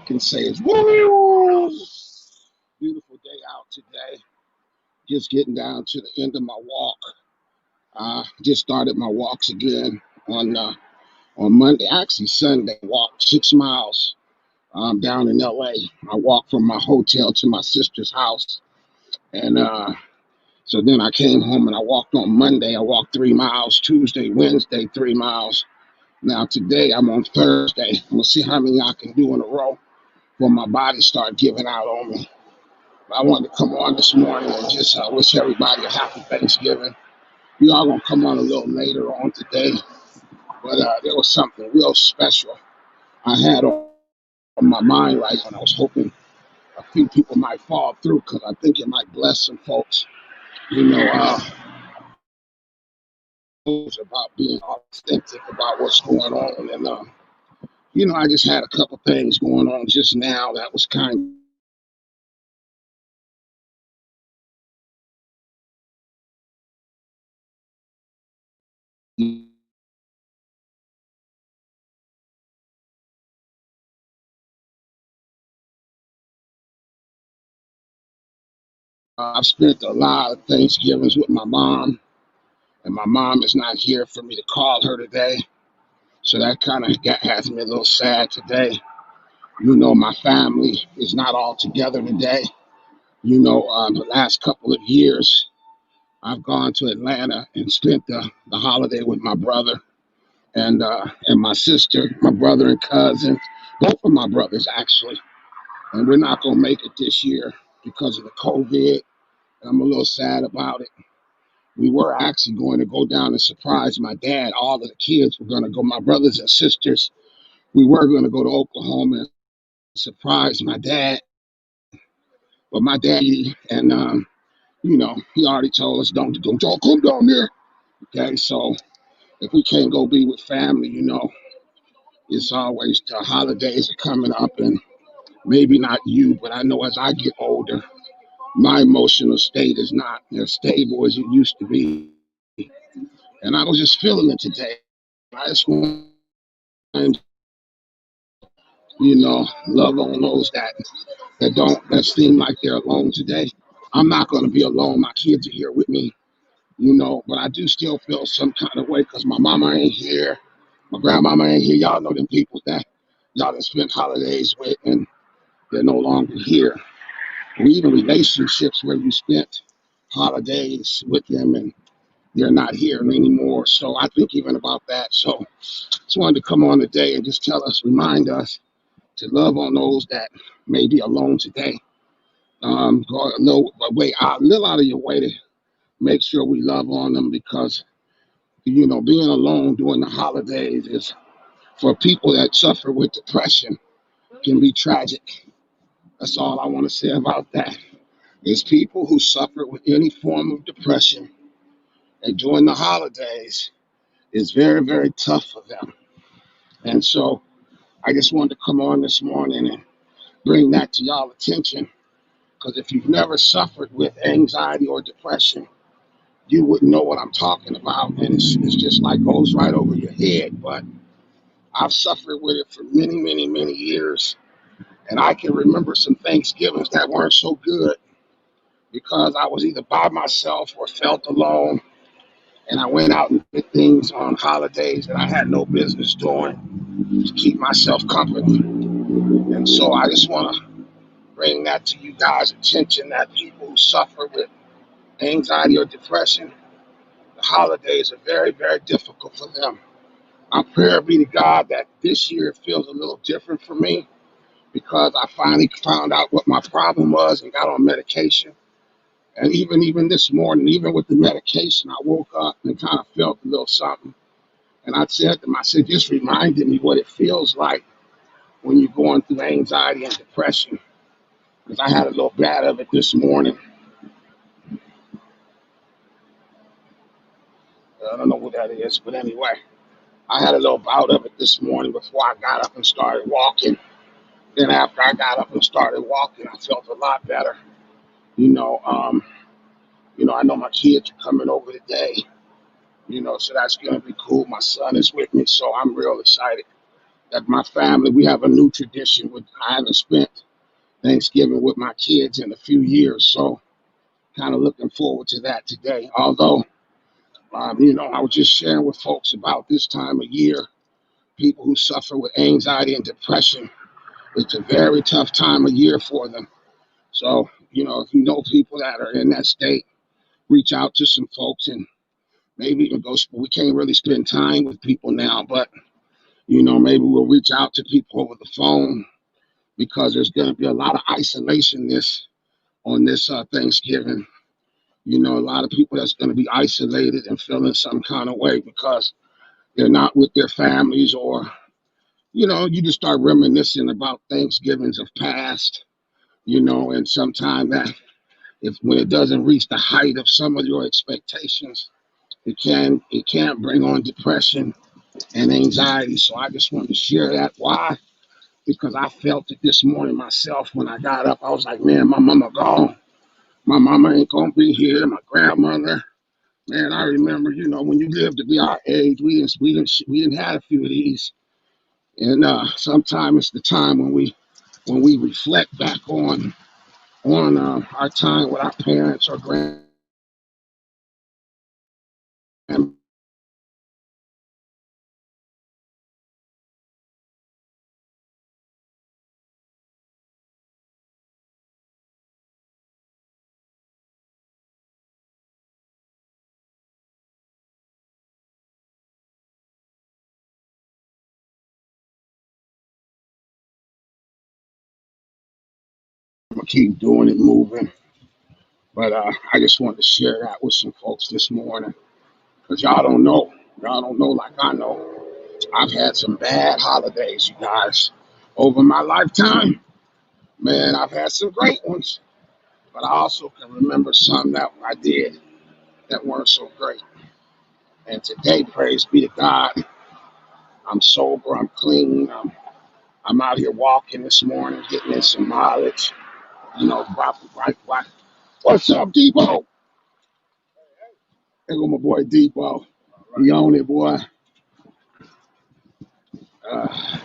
can say is woo! Beautiful day out today. Just getting down to the end of my walk. Just started my walks again on Monday, actually Sunday. Walked 6 miles down in LA. I walked from my hotel to my sister's house, and so then I came home and I walked on Monday. I walked 3 miles. Tuesday, Wednesday, 3 miles. Now today I'm on Thursday. I'm gonna see how many I can do in a row before my body start giving out on me. I wanted to come on this morning and just wish everybody a happy Thanksgiving. We are gonna come on a little later on today, but there was something real special I had on my mind right now. I was hoping a few people might fall through because I think it might bless some folks. You know, about being authentic about what's going on, and I just had a couple things going on just now that was kind. I've spent a lot of Thanksgivings with my mom, and my mom is not here for me to call her today. So that kind of has me a little sad today. My family is not all together today. The last couple of years, I've gone to Atlanta and spent the holiday with my brother and my sister, my brother and cousin, both of my brothers actually. And we're not gonna make it this year because of the COVID. I'm a little sad about it. We were actually going to go down and surprise my dad. All of the kids were going to go, my brothers and sisters. We were going to go to Oklahoma and surprise my dad. But my daddy, and he already told us, don't y'all come down there. Okay, so if we can't go be with family, it's always the holidays are coming up, and maybe not you, but I know as I get older, my emotional state is not as stable as it used to be. And I was just feeling it today. I just want to, love on those that seem like they're alone today. I'm not going to be alone. My kids are here with me, but I do still feel some kind of way because my mama ain't here. My grandmama ain't here. Y'all know them people that y'all done spent holidays with and they're no longer here. Or even relationships where you spent holidays with them and they're not here anymore. So I think even about that. So just wanted to come on today and just remind us to love on those that may be alone today. Go a little out of your way to make sure we love on them because being alone during the holidays is for people that suffer with depression can be tragic. That's all I want to say about that. Is people who suffer with any form of depression and during the holidays is very, very tough for them. And so I just wanted to come on this morning and bring that to y'all attention because if you've never suffered with anxiety or depression, you wouldn't know what I'm talking about. And it's just like goes right over your head. But I've suffered with it for many, many, many years. And I can remember some Thanksgivings that weren't so good because I was either by myself or felt alone. And I went out and did things on holidays that I had no business doing to keep myself company. And so I just want to bring that to you guys' attention that people who suffer with anxiety or depression, the holidays are very, very difficult for them. My prayer be to God that this year it feels a little different for me because I finally found out what my problem was and got on medication. And even this morning, even with the medication, I woke up and kind of felt a little something. And I said to myself, just reminded me what it feels like when you're going through anxiety and depression. Because I had a little bad of it this morning. I don't know what that is, but anyway, I had a little bout of it this morning before I got up and started walking. Then after I got up and started walking, I felt a lot better. You know, um, I know my kids are coming over today. So that's gonna be cool. My son is with me, so I'm real excited. that my family, we have a new tradition. With I haven't spent Thanksgiving with my kids in a few years, so kind of looking forward to that today. Although, I was just sharing with folks about this time of year, people who suffer with anxiety and depression, it's a very tough time of year for them. So, if you know people that are in that state, reach out to some folks and maybe even go. We can't really spend time with people now, but maybe we'll reach out to people over the phone because there's going to be a lot of isolation on this Thanksgiving. A lot of people that's going to be isolated and feeling some kind of way because they're not with their families, or you just start reminiscing about Thanksgivings of past. And sometimes that if when it doesn't reach the height of some of your expectations, it can bring on depression and anxiety. So I just wanted to share that. Why? Because I felt it this morning myself when I got up. I was like, man, my mama gone. My mama ain't gonna be here. My grandmother, man, I remember, when you lived to be our age, we didn't have a few of these. And sometimes it's the time when we reflect back on our time with our parents or grandparents. I'm gonna keep doing it, moving. But I just wanted to share that with some folks this morning because y'all don't know. Y'all don't know like I know. I've had some bad holidays, you guys, over my lifetime. Man, I've had some great ones, but I also can remember some that I did that weren't so great. And today, praise be to God, I'm sober, I'm clean, I'm out here walking this morning, getting in some mileage. Right. What's up, Debo? There go my boy Debo. He on it, boy. Uh,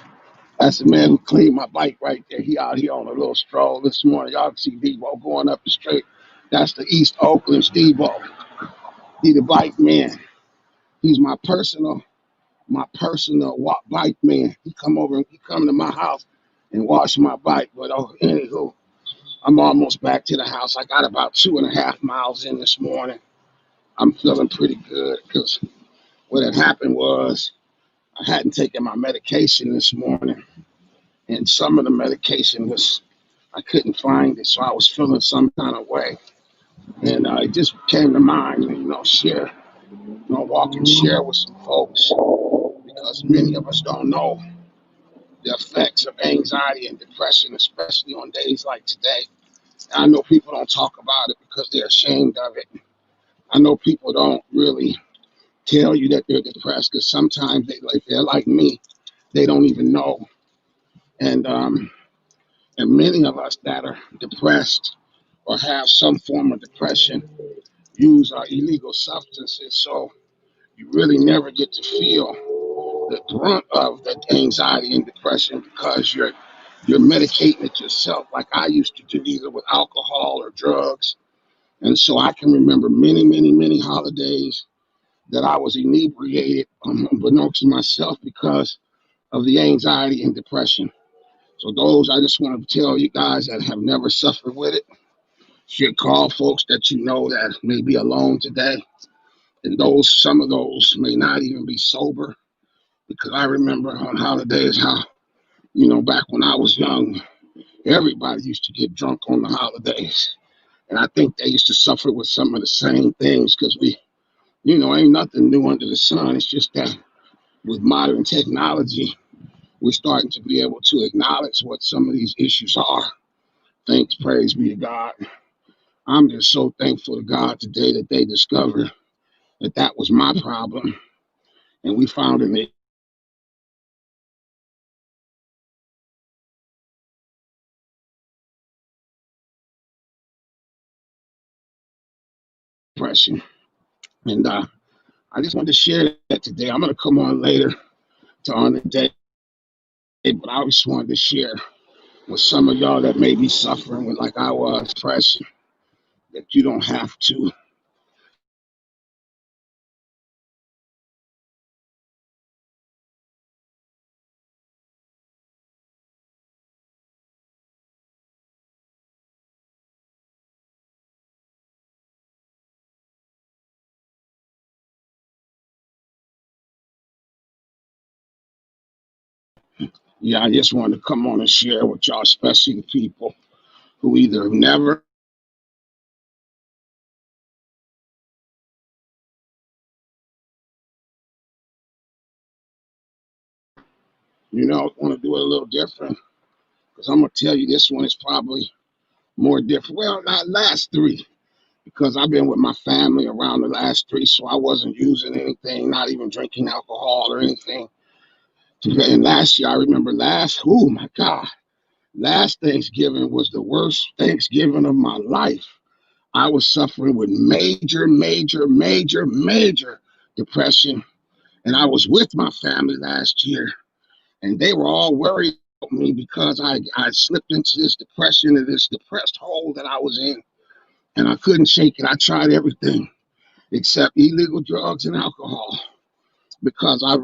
that's the man who cleaned my bike right there. He out here on a little stroll this morning. Y'all can see Debo going up the street. That's the East Oakland Debo. He the bike man. He's my personal walk bike man. He come to my house and wash my bike. But anywho, I'm almost back to the house. I got about 2.5 miles in this morning. I'm feeling pretty good because what had happened was I hadn't taken my medication this morning, and some of the medication was I couldn't find it, so I was feeling some kind of way, and it just came to mind, share, walk and share with some folks because many of us don't know the effects of anxiety and depression, especially on days like today. I know people don't talk about it because they're ashamed of it. I know people don't really tell you that they're depressed because sometimes if they're like me, they don't even know. And many of us that are depressed or have some form of depression use illegal substances. So you really never get to feel the brunt of the anxiety and depression because you're medicating it yourself, like I used to do, either with alcohol or drugs. And so I can remember many, many, many holidays that I was inebriated, unbeknownst to myself, because of the anxiety and depression. So those, I just want to tell you guys that have never suffered with it, should call folks that you know that may be alone today. And some of those may not even be sober, because I remember on holidays how, back when I was young, everybody used to get drunk on the holidays. And I think they used to suffer with some of the same things because ain't nothing new under the sun. It's just that with modern technology, we're starting to be able to acknowledge what some of these issues are. Thanks, praise be to God. I'm just so thankful to God today that they discovered that was my problem, and we found an depression. And I just wanted to share that today. I'm going to come on later to honor the day but I just wanted to share with some of y'all that may be suffering with, like I was, depression, that you don't have to. Yeah, I just wanted to come on and share with y'all, especially the people who either have never, want to do it a little different. Because I'm going to tell you, this one is probably more different. Well, not last three, because I've been with my family around the last three, so I wasn't using anything, not even drinking alcohol or anything. And last year, I remember oh my God, last Thanksgiving was the worst Thanksgiving of my life. I was suffering with major, major, major, major depression. And I was with my family last year, and they were all worried about me because I slipped into this depression and this depressed hole that I was in, and I couldn't shake it. I tried everything except illegal drugs and alcohol because I've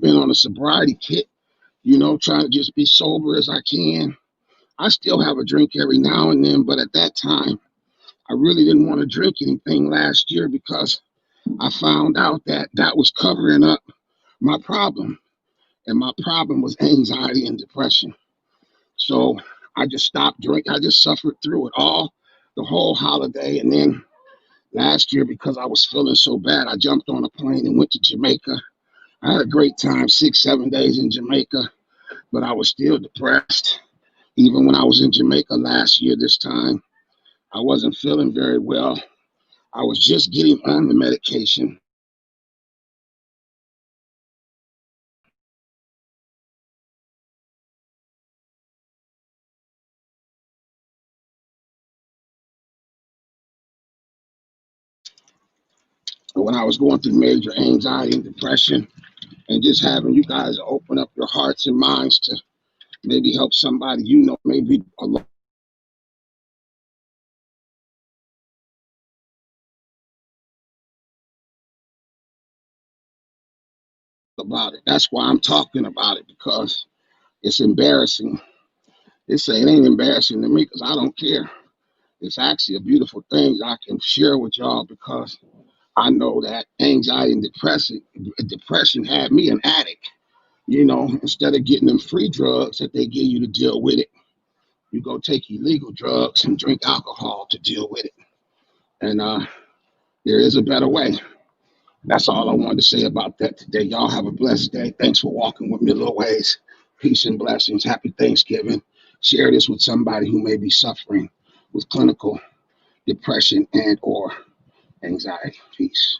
been on a sobriety kick, trying to just be sober as I can. I still have a drink every now and then, but at that time, I really didn't want to drink anything last year because I found out that that was covering up my problem. And my problem was anxiety and depression. So I just stopped drinking. I just suffered through it all, the whole holiday. And then last year, because I was feeling so bad, I jumped on a plane and went to Jamaica. I had a great time, 6, 7 days in Jamaica, but I was still depressed. Even when I was in Jamaica last year, this time, I wasn't feeling very well. I was just getting on the medication. When I was going through major anxiety and depression, and just having you guys open up your hearts and minds to maybe help somebody, maybe a lot about it. That's why I'm talking about it, because it's embarrassing. It ain't embarrassing to me because I don't care. It's actually a beautiful thing I can share with y'all because I know that anxiety and depression had me an addict. Instead of getting them free drugs that they give you to deal with it, you go take illegal drugs and drink alcohol to deal with it. And there is a better way. That's all I wanted to say about that today. Y'all have a blessed day. Thanks for walking with me a little ways. Peace and blessings. Happy Thanksgiving. Share this with somebody who may be suffering with clinical depression and or anxiety. Peace.